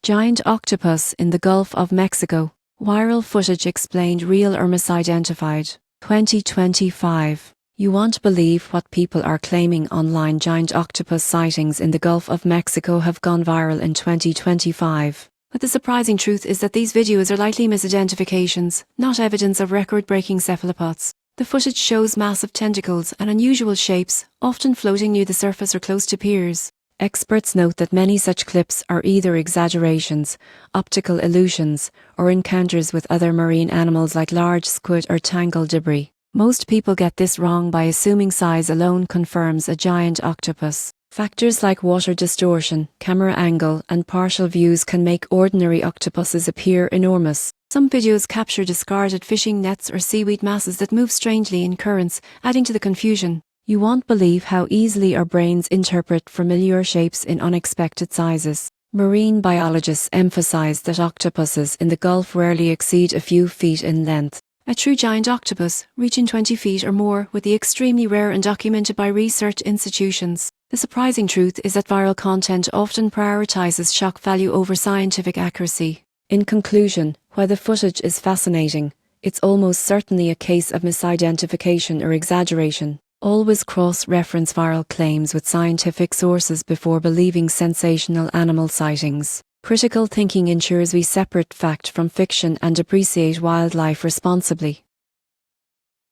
Giant octopus in the Gulf of Mexico. Viral footage explained real or misidentified. 2025. You won't believe what people are claiming online. Giant octopus sightings in the Gulf of Mexico have gone viral in 2025. But the surprising truth is that these videos are likely misidentifications, not evidence of record-breaking cephalopods. The footage shows massive tentacles and unusual shapes, often floating near the surface or close to piers. Experts note that many such clips are either exaggerations, optical illusions, or encounters with other marine animals like large squid or tangled debris. Most people get this wrong by assuming size alone confirms a giant octopus. Factors like water distortion, camera angle, and partial views can make ordinary octopuses appear enormous. Some videos capture discarded fishing nets or seaweed masses that move strangely in currents, adding to the confusion. You won't believe how easily our brains interpret familiar shapes in unexpected sizes. Marine biologists emphasize that octopuses in the Gulf rarely exceed a few feet in length. A true giant octopus, reaching 20 feet or more, would be extremely rare and documented by research institutions. The surprising truth is that viral content often prioritizes shock value over scientific accuracy. In conclusion, while the footage is fascinating, it's almost certainly a case of misidentification or exaggeration. Always cross-reference viral claims with scientific sources before believing sensational animal sightings. Critical thinking ensures we separate fact from fiction and appreciate wildlife responsibly.